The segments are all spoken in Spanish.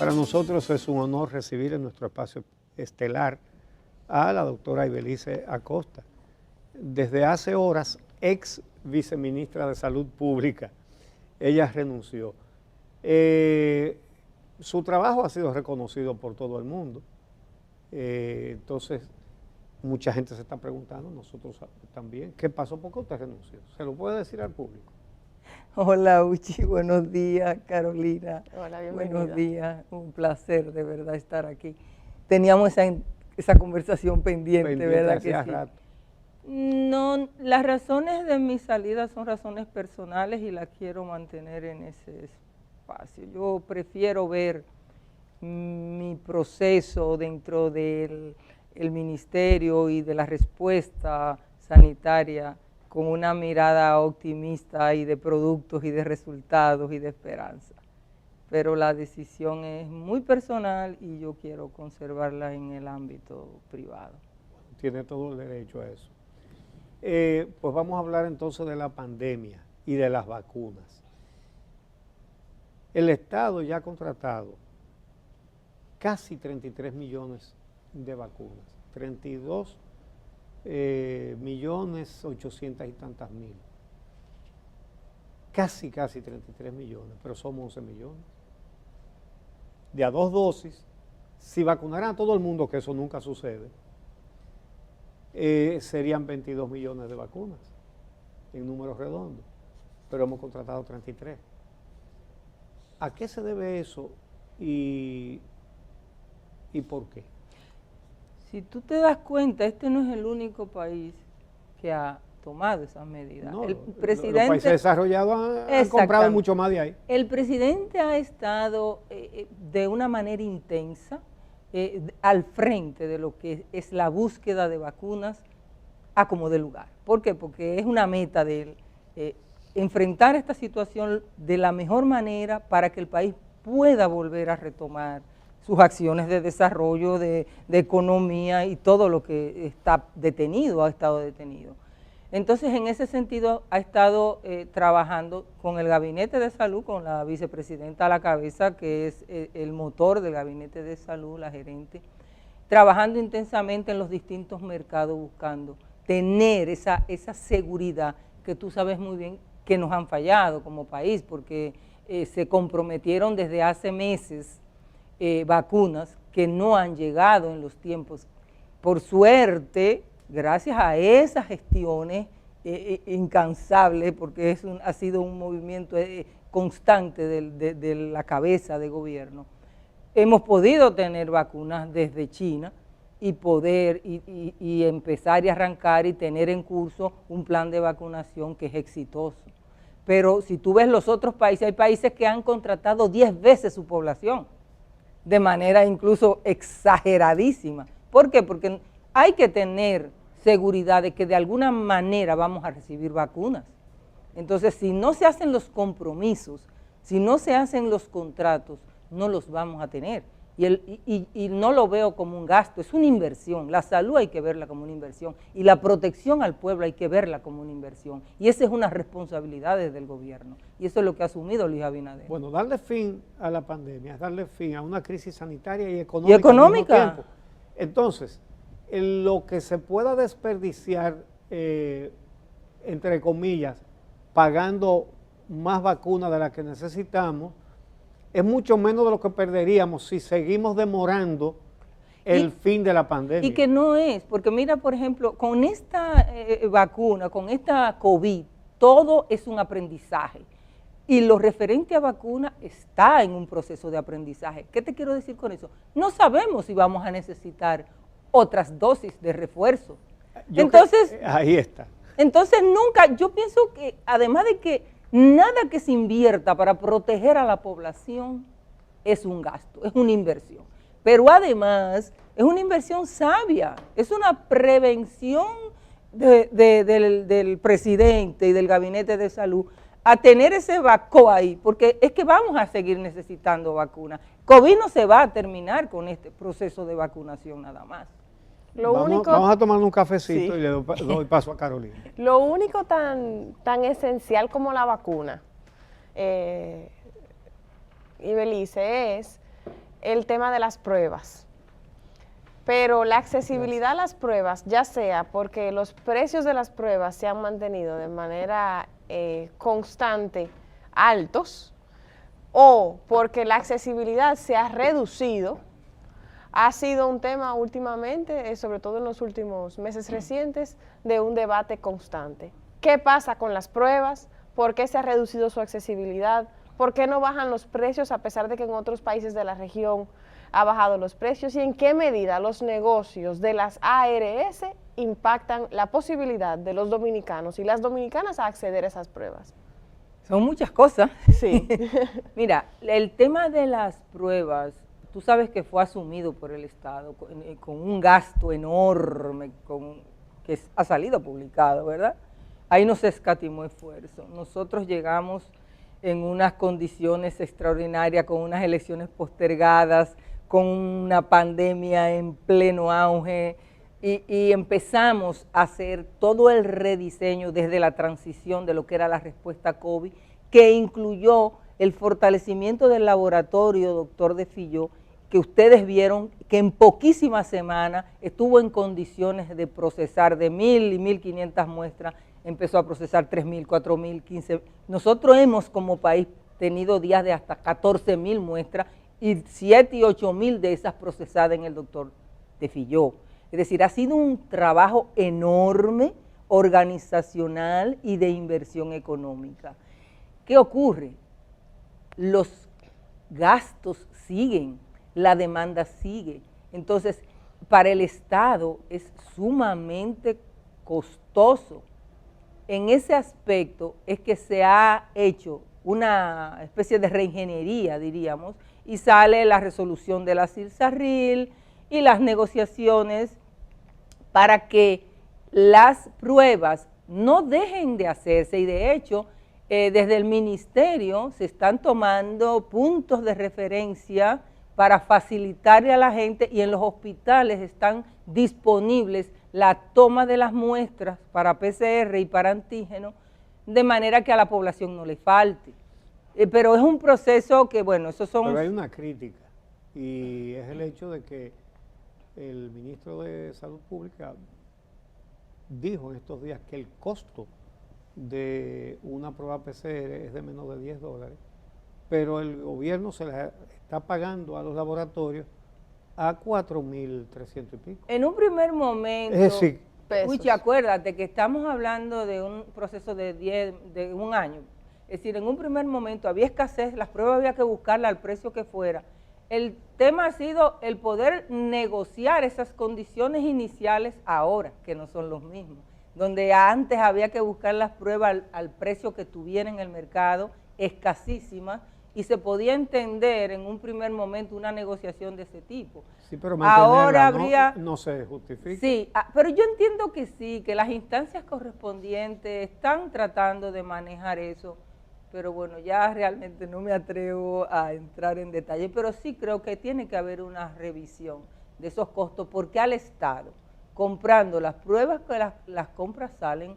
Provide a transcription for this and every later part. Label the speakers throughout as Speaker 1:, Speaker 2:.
Speaker 1: Para nosotros es un honor recibir en nuestro espacio estelar a la doctora Ibelice Acosta, desde hace horas ex viceministra de Salud Pública. Ella renunció. Su trabajo ha sido reconocido por todo el mundo. Entonces, mucha gente se está preguntando, nosotros también, ¿qué pasó? ¿Por qué usted renunció? ¿Se lo puede decir al público?
Speaker 2: Hola Uchi, buenos días Carolina.
Speaker 3: Hola, bienvenida.
Speaker 2: Buenos días, un placer de verdad estar aquí. Teníamos esa conversación pendiente, ¿verdad que sí?
Speaker 1: Rato.
Speaker 2: No, las razones de mi salida son razones personales y las quiero mantener en ese espacio. Yo prefiero ver mi proceso dentro del ministerio y de la respuesta sanitaria con una mirada optimista y de productos y de resultados y de esperanza. Pero la decisión es muy personal y yo quiero conservarla en el ámbito privado.
Speaker 1: Tiene todo el derecho a eso. Pues vamos a hablar entonces de la pandemia y de las vacunas. El Estado ya ha contratado casi 33 millones de vacunas, 32 millones 800 y tantas mil. Casi 33 millones, pero somos 11 millones. De a 2 dosis, si vacunaran a todo el mundo, que eso nunca sucede, serían 22 millones de vacunas, en números redondos, pero hemos contratado 33. ¿A qué se debe eso y por qué?
Speaker 2: Si tú te das cuenta, este no es el único país que ha tomado esas medidas.
Speaker 1: No,
Speaker 2: el
Speaker 1: presidente, los países desarrollados han comprado mucho más de ahí.
Speaker 2: El presidente ha estado de una manera intensa al frente de lo que es la búsqueda de vacunas a como de lugar. ¿Por qué? Porque es una meta de él, enfrentar esta situación de la mejor manera para que el país pueda volver a retomar sus acciones de desarrollo, de economía y todo lo que está detenido, ha estado detenido. Entonces, en ese sentido, ha estado trabajando con el Gabinete de Salud, con la vicepresidenta a la cabeza, que es el motor del Gabinete de Salud, la gerente, trabajando intensamente en los distintos mercados, buscando tener esa seguridad que tú sabes muy bien que nos han fallado como país, porque se comprometieron desde hace meses vacunas que no han llegado en los tiempos. Por suerte, gracias a esas gestiones incansables, porque ha sido un movimiento constante de la cabeza de gobierno, hemos podido tener vacunas desde China y poder y empezar y arrancar y tener en curso un plan de vacunación que es exitoso. Pero si tú ves los otros países, hay países que han contratado 10 veces su población, de manera incluso exageradísima. ¿Por qué? Porque hay que tener seguridad de que de alguna manera vamos a recibir vacunas. Entonces, si no se hacen los compromisos, si no se hacen los contratos, no los vamos a tener. Y no lo veo como un gasto, es una inversión. La salud hay que verla como una inversión y la protección al pueblo hay que verla como una inversión. Y esa es una responsabilidad del gobierno. Y eso es lo que ha asumido Luis Abinader.
Speaker 1: Bueno, darle fin a la pandemia, darle fin a una crisis sanitaria y económica. Al mismo tiempo. Entonces, lo que se pueda desperdiciar, entre comillas, pagando más vacunas de las que necesitamos, es mucho menos de lo que perderíamos si seguimos demorando el fin de la pandemia.
Speaker 2: Y que no es, porque mira, por ejemplo, con esta vacuna, con esta COVID, todo es un aprendizaje. Y lo referente a vacuna está en un proceso de aprendizaje. ¿Qué te quiero decir con eso? No sabemos si vamos a necesitar otras dosis de refuerzo.
Speaker 1: Ahí está.
Speaker 2: Entonces nunca, yo pienso que además de que nada que se invierta para proteger a la población es un gasto, es una inversión. Pero además es una inversión sabia, es una prevención del presidente y del Gabinete de Salud a tener ese vacó ahí, porque es que vamos a seguir necesitando vacunas. COVID no se va a terminar con este proceso de vacunación nada más.
Speaker 1: Vamos a tomar un cafecito, sí, y le doy paso a Carolina.
Speaker 3: Lo único tan esencial como la vacuna, Ibelice, es el tema de las pruebas. Pero la accesibilidad a las pruebas, ya sea porque los precios de las pruebas se han mantenido de manera constante altos, o porque la accesibilidad se ha reducido, ha sido un tema últimamente, sobre todo en los últimos meses recientes, de un debate constante. ¿Qué pasa con las pruebas? ¿Por qué se ha reducido su accesibilidad? ¿Por qué no bajan los precios a pesar de que en otros países de la región ha bajado los precios? ¿Y en qué medida los negocios de las ARS impactan la posibilidad de los dominicanos y las dominicanas a acceder a esas pruebas?
Speaker 2: Son muchas cosas.
Speaker 3: Sí.
Speaker 2: Mira, el tema de las pruebas, tú sabes que fue asumido por el Estado con un gasto enorme que ha salido publicado, ¿verdad? Ahí no se escatimó esfuerzo. Nosotros llegamos en unas condiciones extraordinarias, con unas elecciones postergadas, con una pandemia en pleno auge, y empezamos a hacer todo el rediseño desde la transición de lo que era la respuesta COVID, que incluyó el fortalecimiento del laboratorio, doctor De Filló, que ustedes vieron que en poquísimas semanas estuvo en condiciones de procesar de 1.000 y 1.500 muestras, empezó a procesar 3.000, 4.000, 15.000. Nosotros hemos como país tenido días de hasta 14.000 muestras y 7 y 8.000 de esas procesadas en el doctor De Filló. Es decir, ha sido un trabajo enorme, organizacional y de inversión económica. ¿Qué ocurre? Los gastos siguen, la demanda sigue. Entonces, para el Estado es sumamente costoso. En ese aspecto es que se ha hecho una especie de reingeniería, diríamos, y sale la resolución de la CIRSARIL y las negociaciones para que las pruebas no dejen de hacerse, y de hecho, desde el ministerio se están tomando puntos de referencia para facilitarle a la gente, y en los hospitales están disponibles la toma de las muestras para PCR y para antígeno, de manera que a la población no le falte. Pero es un proceso que, bueno, esos son...
Speaker 1: Pero hay una crítica, y es el hecho de que el ministro de Salud Pública dijo en estos días que el costo de una prueba PCR es de menos de $10, pero el gobierno se la está pagando a los laboratorios a 4.300 y pico.
Speaker 2: En un primer momento,
Speaker 1: Es decir,
Speaker 2: Uchi, acuérdate que estamos hablando de un proceso de un año. Es decir, en un primer momento había escasez, las pruebas había que buscarlas al precio que fuera. El tema ha sido el poder negociar esas condiciones iniciales ahora, que no son los mismos, donde antes había que buscar las pruebas al precio que tuviera en el mercado, escasísimas, y se podía entender en un primer momento una negociación de ese tipo.
Speaker 1: Sí, pero ahora
Speaker 2: habría,
Speaker 1: no se justifica.
Speaker 2: Sí, pero yo entiendo que sí, que las instancias correspondientes están tratando de manejar eso, pero bueno, ya realmente no me atrevo a entrar en detalle, pero sí creo que tiene que haber una revisión de esos costos, porque al Estado, comprando las pruebas, que las compras salen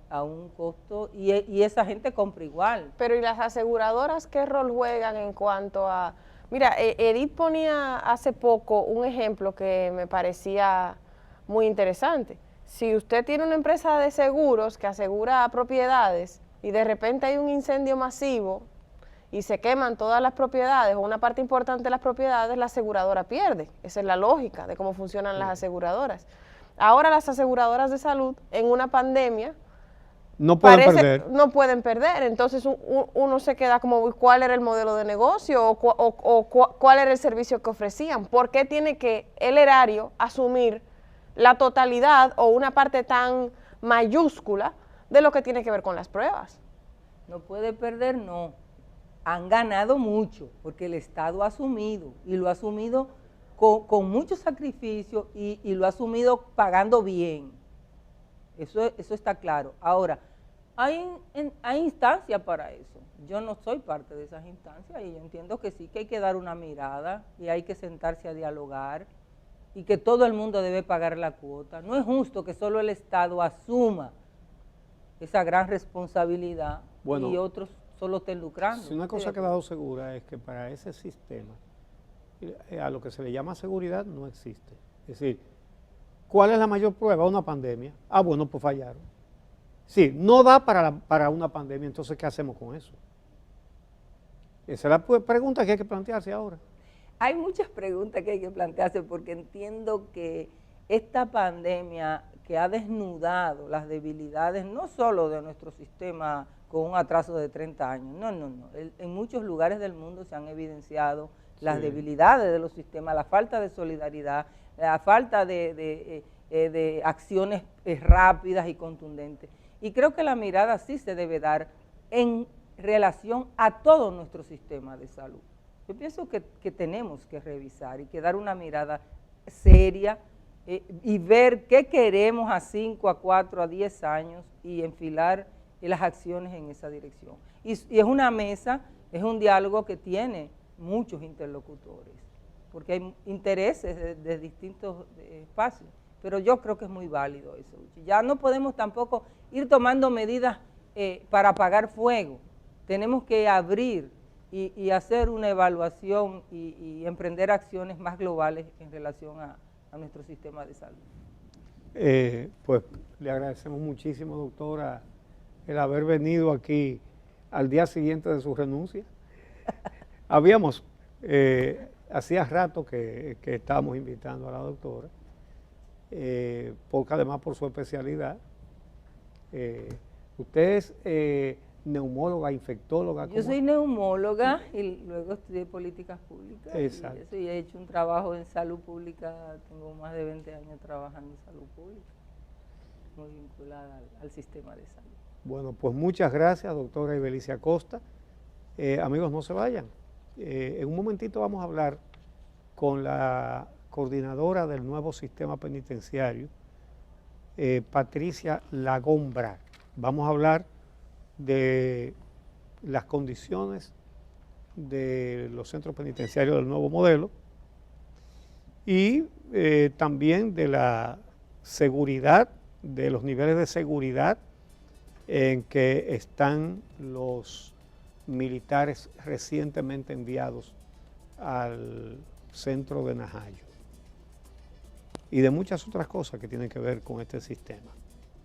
Speaker 2: a un costo y esa gente compra igual.
Speaker 3: Pero ¿y las aseguradoras qué rol juegan en cuanto a...? Mira, Edith ponía hace poco un ejemplo que me parecía muy interesante. Si usted tiene una empresa de seguros que asegura propiedades y de repente hay un incendio masivo y se queman todas las propiedades o una parte importante de las propiedades, la aseguradora pierde. Esa es la lógica de cómo funcionan las aseguradoras. Ahora las aseguradoras de salud en una pandemia
Speaker 1: no pueden perder.
Speaker 3: Entonces uno se queda como, ¿cuál era el modelo de negocio o cuál era el servicio que ofrecían? ¿Por qué tiene que el erario asumir la totalidad o una parte tan mayúscula de lo que tiene que ver con las pruebas?
Speaker 2: No puede perder, no. Han ganado mucho porque el Estado ha asumido, y lo ha asumido con mucho sacrificio y lo ha asumido pagando bien. Eso está claro. Ahora, hay instancias para eso. Yo no soy parte de esas instancias y yo entiendo que sí, que hay que dar una mirada y hay que sentarse a dialogar y que todo el mundo debe pagar la cuota. No es justo que solo el Estado asuma esa gran responsabilidad y otros solo estén lucrando.
Speaker 1: Si una cosa ha quedado segura es que para ese sistema a lo que se le llama seguridad no existe. Es decir, ¿cuál es la mayor prueba? Una pandemia. Ah, bueno, pues fallaron. Sí, no da para una pandemia, entonces ¿qué hacemos con eso? Esa es la pregunta que hay que plantearse ahora.
Speaker 2: Hay muchas preguntas que hay que plantearse porque entiendo que esta pandemia que ha desnudado las debilidades no solo de nuestro sistema con un atraso de 30 años, no. En muchos lugares del mundo se han evidenciado las debilidades de los sistemas, la falta de solidaridad, la falta de acciones rápidas y contundentes. Y creo que la mirada sí se debe dar en relación a todo nuestro sistema de salud. Yo pienso que tenemos que revisar y que dar una mirada seria y ver qué queremos a 5, a 4, a 10 años y enfilar las acciones en esa dirección. Y es una mesa, es un diálogo que tiene muchos interlocutores, porque hay intereses de distintos espacios, pero yo creo que es muy válido eso. Ya no podemos tampoco ir tomando medidas para apagar fuego, tenemos que abrir y hacer una evaluación y emprender acciones más globales en relación a nuestro sistema de salud.
Speaker 1: Pues le agradecemos muchísimo, doctora, el haber venido aquí al día siguiente de su renuncia. Hacía rato que estábamos invitando a la doctora, porque además por su especialidad, usted es neumóloga, infectóloga.
Speaker 2: Yo soy neumóloga y luego estudié políticas públicas.
Speaker 1: Exacto.
Speaker 2: Y he hecho un trabajo en salud pública, tengo más de 20 años trabajando en salud pública, muy vinculada al sistema de salud.
Speaker 1: Bueno, pues muchas gracias, doctora Ibelicia Costa. Amigos, no se vayan. En un momentito vamos a hablar con la coordinadora del nuevo sistema penitenciario, Patricia Lagombra. Vamos a hablar de las condiciones de los centros penitenciarios del nuevo modelo y también de la seguridad, de los niveles de seguridad en que están los militares recientemente enviados al centro de Najayo y de muchas otras cosas que tienen que ver con este sistema.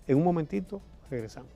Speaker 1: En un momentito regresamos.